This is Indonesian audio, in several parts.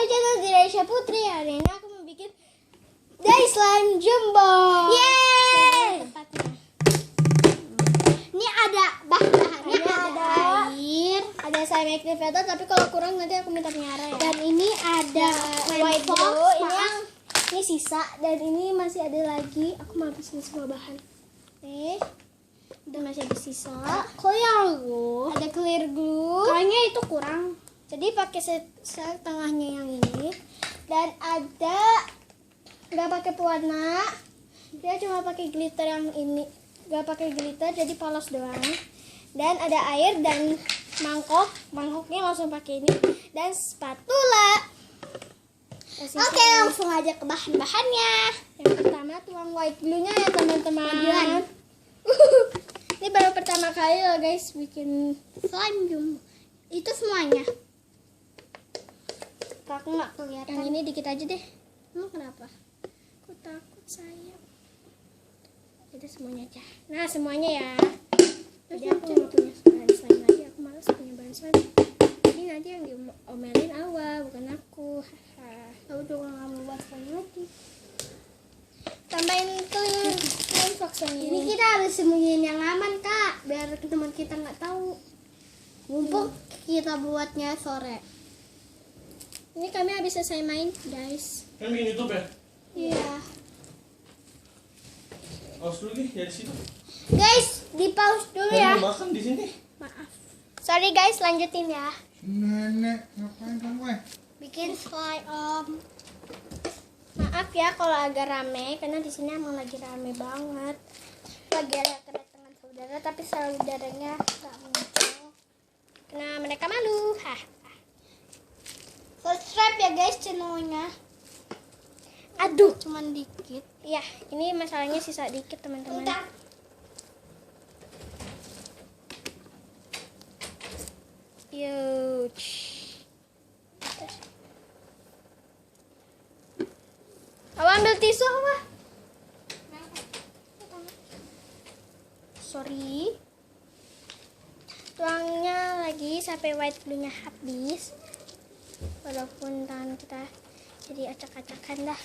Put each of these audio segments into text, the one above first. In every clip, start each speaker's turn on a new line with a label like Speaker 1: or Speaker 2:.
Speaker 1: channel Diresha Putri. Hari ini aku mau bikin Day Slime Jumbo. Yeay! Ini ada bahan-bahannya, ada air, ada slime activator, tapi kalau kurang nanti aku minta Tiara ya. Dan ini ada white glue, ini sisa, dan ini masih ada lagi. Aku mau habisin semua bahan. Udah masih ada sisa. Clear glue. Ada clear glue. Kayaknya itu kurang. Jadi pakai setengahnya yang ini. Dan ada nggak pakai pewarna. Dia cuma pakai glitter yang ini. Nggak pakai glitter, jadi polos doang. Dan ada air dan mangkok. Mangkoknya langsung pakai ini. Dan spatula. Oke, langsung aja ke bahan-bahannya. Yang pertama tuang white glue-nya ya teman-teman. Ini baru pertama kali loh guys bikin slime jumbo. Itu semuanya. Aku nggak kelihatan. Yang ini dikit aja deh. Emang kenapa? Aku takut sayang. Itu semuanya aja. Nah semuanya ya. Jadi aku nggak punya bahan slime lagi. Aku malas punya bahan slime. Ini nanti yang diomelin Awa, bukan aku. Aku juga nggak mau buat slime lagi. Tambahin clean box yang ini. Kita harus sembunyiin yang aman kak, biar teman kita nggak tahu. Mumpung kita buatnya sore. Ini kami habis selesai main guys.
Speaker 2: Kan bikin YouTube ya?
Speaker 1: Iya.
Speaker 2: Pause dulu nih dari situ.
Speaker 1: Guys, di pause dulu ya.
Speaker 2: Makan di sini.
Speaker 1: Maaf. Sorry guys, lanjutin ya.
Speaker 3: Nenek, ngapain kamu
Speaker 1: Bikin slime Maaf ya kalau agak rame, karena di sini emang lagi rame banget. Lagi ada kedatangan saudara, tapi saudaranya nggak muncul. Karena mereka malu. Subscribe ya guys channelnya. Aduh, cuman dikit. Iya, ini masalahnya sisa dikit teman-teman. Yuch. Awa ambil tisu Awa. Sorry. Tuangnya lagi sampai white glue-nya habis. Walaupun tangan kita jadi acak-acakan dah.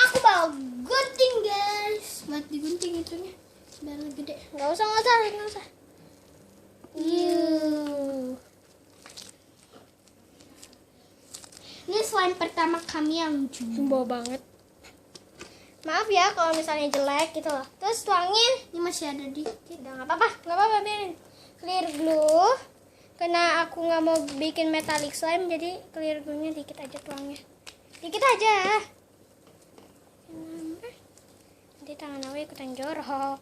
Speaker 1: Aku bawa gunting guys. Buat digunting itunya. Biar lebih gede. Nggak usah. Ini slime pertama kami yang jumbo banget. Maaf ya kalau misalnya jelek gitu loh. Terus tuangin. Ini masih ada dikit. Nggak apa-apa biarin. Clear glue. Karena aku nggak mau bikin metallic slime, jadi clear glue-nya dikit aja tuangnya. Dikit aja. Nanti tangan aku ikutan jorok.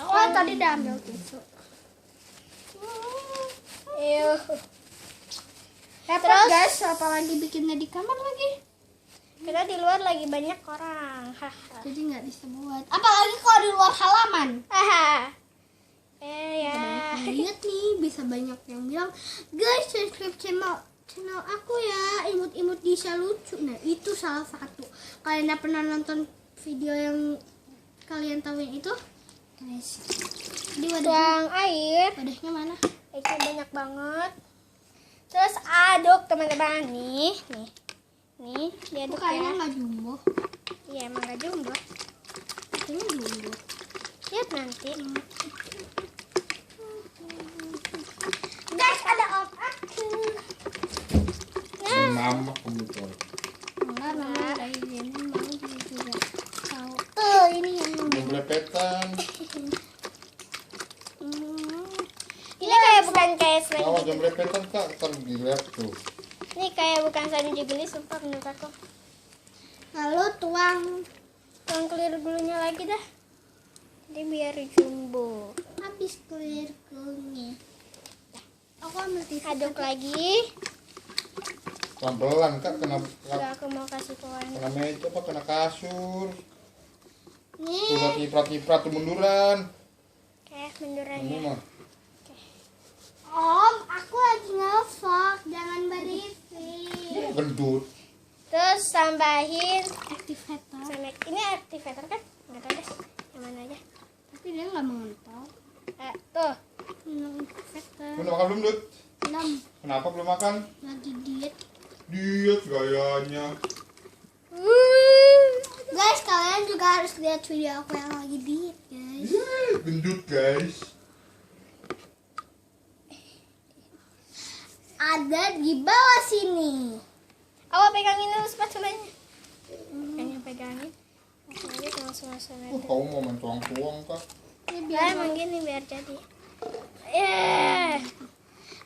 Speaker 1: Aku tadi udah ambil tisu. Terus guys, apalagi bikinnya di kamar lagi. Karena di luar lagi banyak orang. Jadi nggak bisa buat. Apalagi kalau di luar halaman. Ya. Lihat nih, bisa banyak yang bilang, guys subscribe channel aku ya, imut-imut Disha lucu. Nah itu salah satu. Kalian udah pernah nonton video yang kalian tahu yang itu? Guys, di tuang air. Wadahnya mana? Airnya banyak banget. Terus aduk teman-teman nih, diaduk ya. Kayaknya nggak jumbo. Iya emang nggak jumbo. Ini jumbo. Lihat nanti. Guys, ada om aku.
Speaker 3: Mama kamu tuh.
Speaker 1: Enggak. Ini mau juga tahu. Tuh ini yang
Speaker 3: Belepetan.
Speaker 1: Ini kayak bukan kayak slime.
Speaker 3: Awas jangan belepetan kak, ntar dilihat tuh.
Speaker 1: Ini kayak bukan slime jiguli, sumpah menurut aku. Lalu tuang clear glue-nya lagi dah. Jadi biar jumbo. Habis clear glue-nya. Aku ambil tisu. Aduk lagi.
Speaker 3: Pelan-pelan kak, kena
Speaker 1: Aku mau kasih pewarna.
Speaker 3: kena meja apa kena kasur.
Speaker 1: Nih.
Speaker 3: Tuh nyiprat tuh munduran.
Speaker 1: Oke, munduran
Speaker 3: Ini
Speaker 1: ya.
Speaker 3: mah.
Speaker 1: Om, aku lagi nge-vlog, jangan berisik.
Speaker 3: Gendut.
Speaker 1: Terus tambahin activator. Ini activator kan? Nggak tahu deh, yang mana aja. Tapi dia nggak mengental. Tuh. Activator.
Speaker 3: Udah makan belum, Dut?
Speaker 1: Belum.
Speaker 3: Kenapa belum makan?
Speaker 1: Lagi diet.
Speaker 3: Diet gayanya.
Speaker 1: Guys, kalian juga harus lihat video aku yang lagi diet, guys.
Speaker 3: Gendut guys.
Speaker 1: Ada di bawah sini. Awak pegangin dulu spatulanya. Kayaknya pegangin. Masuk aja langsung
Speaker 3: Kamu mau main tuang-tuang kah?
Speaker 1: biar emang gini biar jadi.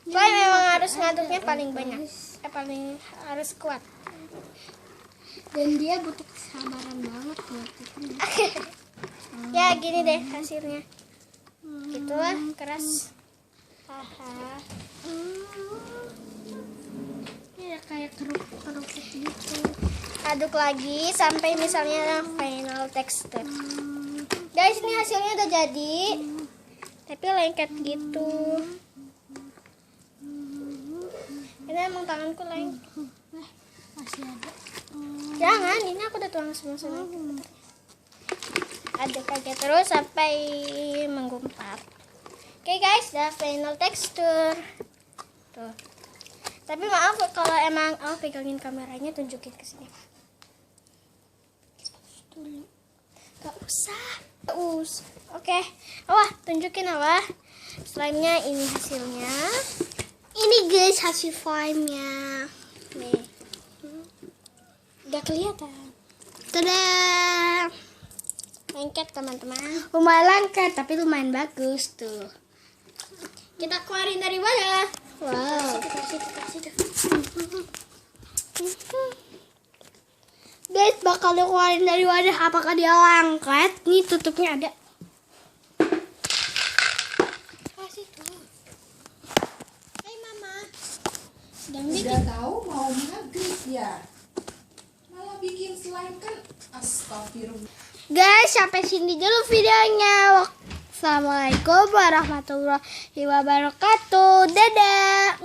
Speaker 1: Soalnya memang harus ngaduknya paling banyak. Paling harus kuat. Dan dia butuh kesabaran banget buat itu. Ya gini deh hasilnya. Gitulah keras. Haha. Ya kayak kerupuk gitu. Aduk lagi sampai misalnya final texture. Guys, ini hasilnya udah jadi. Tapi lengket gitu. Ini emang tanganku lengket. Masih ada. Jangan, ini aku udah tuang semua. Aduk aja terus sampai menggumpal. Oke guys, udah final texture. Tuh. Tapi maaf kalau emang pegangin kameranya, tunjukin ke sini. Gak usah. Oke. Wah, tunjukin apa? Slime-nya ini hasilnya. Ini guys hasil slime-nya. Nih. Udah kelihatan. Tada. Lengket teman-teman. Lumayan lengket tapi lumayan bagus tuh. Kita keluarin dari wadah. Wow. Guys, bakal dikeluarin dari wadah. Apakah dia lengket? Nih tutupnya ada. Kasih tuh. Hai mama. Sedang
Speaker 4: Udah
Speaker 1: bikin.
Speaker 4: tahu mau maghrib ya, malah bikin slime kan. Astagfirullah.
Speaker 1: Guys, sampai sini dulu videonya. Assalamualaikum warahmatullahi wabarakatuh. Dadah.